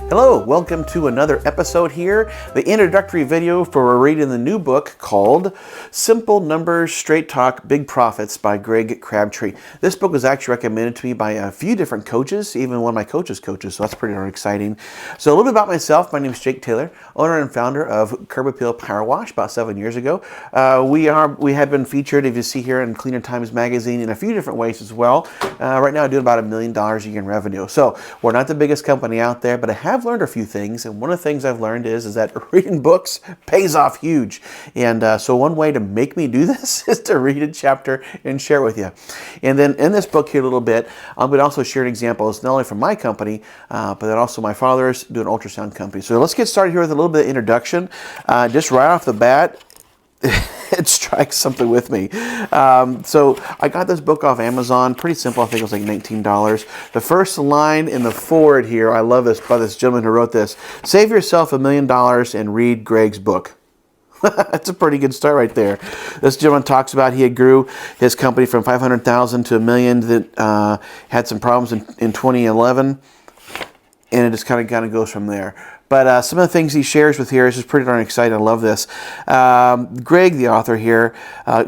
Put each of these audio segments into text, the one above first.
Hello, welcome to another episode here, the introductory video for reading the new book called Simple Numbers, Straight Talk, Big Profits by Greg Crabtree. This book was actually recommended to me by a few different coaches, even one of my coaches, so that's pretty darn exciting. So a little bit about myself. My name is Jake Taylor, owner and founder of Curb Appeal Power Wash about 7 years ago. We have been featured, if you see here, in Cleaner Times magazine in a few different ways as well. Right now I'm doing about $1 million a year in revenue. So we're not the biggest company out there, but I have learned a few things, and one of the things I've learned is that reading books pays off huge. And so one way to make me do this is to read a chapter and share with you. And then in this book here a little bit, I'm going to also share examples not only from my company, but then also my father's doing an ultrasound company. So let's get started here with a little bit of introduction. Just right off the bat, it strikes something with me. So I got this book off Amazon. Pretty simple. I think it was like $19. The first line in the foreword here, I love this, by this gentleman who wrote this. Save yourself $1 million and read Greg's book. That's a pretty good start right there. This gentleman talks about he grew his company from 500,000 to $1 million. That had some problems in 2011, and it just kind of goes from there. But some of the things he shares with here is just pretty darn exciting. I love this. Greg, the author here,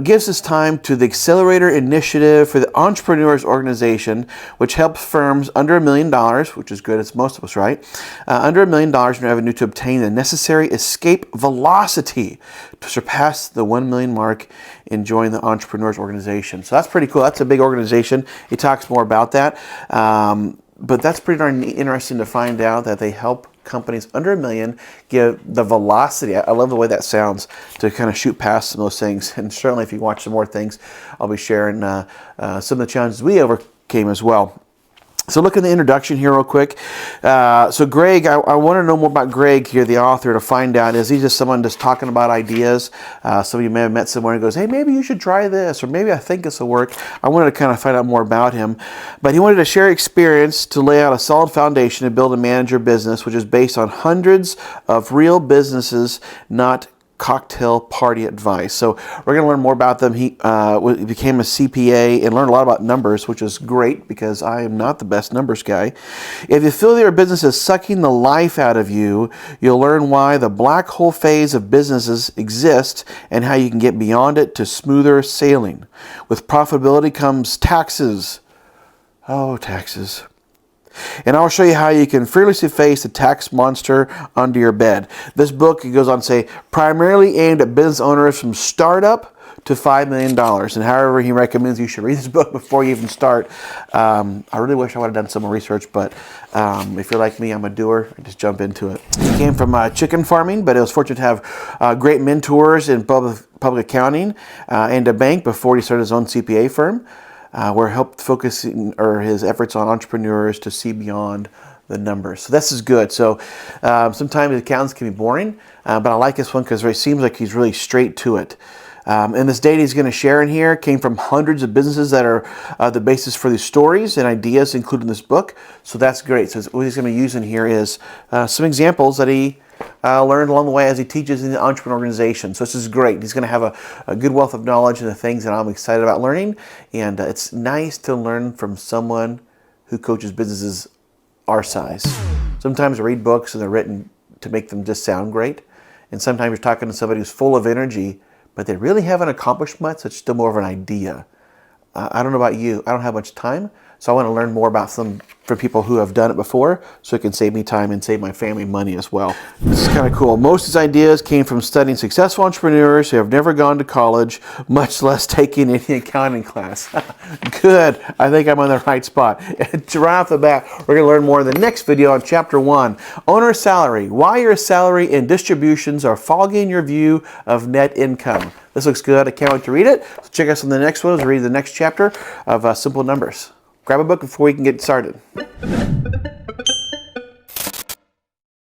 gives his time to the Accelerator Initiative for the Entrepreneurs Organization, which helps firms under $1 million, which is good. It's most of us, right? Under $1 million in revenue to obtain the necessary escape velocity to surpass the 1 million mark and join the Entrepreneurs Organization. So that's pretty cool. That's a big organization. He talks more about that. But that's pretty darn interesting to find out that they help companies under $1 million give the velocity. I love the way that sounds, to kind of shoot past some of those things. And certainly if you watch some more things, I'll be sharing some of the challenges we overcame as well. So look at the introduction here real quick. So Greg, I want to know more about Greg here, the author, to find out, is he just someone just talking about ideas? Some of you may have met someone who goes, hey, maybe you should try this, or maybe I think this will work. I wanted to kind of find out more about him. But he wanted to share experience to lay out a solid foundation to build and manage your business, which is based on hundreds of real businesses, not cocktail party advice. So we're going to learn more about them. He became a CPA and learned a lot about numbers, which is great because I am not the best numbers guy. If you feel that your business is sucking the life out of you, you'll learn why the black hole phase of businesses exists and how you can get beyond it to smoother sailing. With profitability comes taxes. Oh, taxes. And I'll show you how you can fearlessly face the tax monster under your bed. This book, it goes on to say, primarily aimed at business owners from startup to $5 million. And however he recommends you should read this book before you even start. I really wish I would have done some more research, but if you're like me, I'm a doer. I just jump into it. He came from chicken farming, but he was fortunate to have great mentors in public accounting and a bank before he started his own CPA firm. Where he helped focusing his efforts on entrepreneurs to see beyond the numbers. So this is good. So sometimes accountants can be boring, but I like this one because it seems like he's really straight to it. And this data he's going to share in here came from hundreds of businesses that are the basis for these stories and ideas included in this book. So that's great. So what he's going to be using here is some examples that he learned along the way as he teaches in the entrepreneur organization. So this is great. He's going to have a good wealth of knowledge and the things that I'm excited about learning. And it's nice to learn from someone who coaches businesses our size. Sometimes I read books and they're written to make them just sound great. And sometimes you're talking to somebody who's full of energy, but they really haven't accomplished much. So it's still more of an idea. I don't know about you. I don't have much time. So I want to learn more about some from people who have done it before so it can save me time and save my family money as well. This is kind of cool. Most of his ideas came from studying successful entrepreneurs who have never gone to college, much less taking any accounting class. Good. I think I'm on the right spot. Right off the bat, we're going to learn more in the next video on Chapter 1. Owner salary. Why your salary and distributions are fogging your view of net income. This looks good. I can't wait to read it. So check us on the next one to read the next chapter of Simple Numbers. Grab a book before we can get started.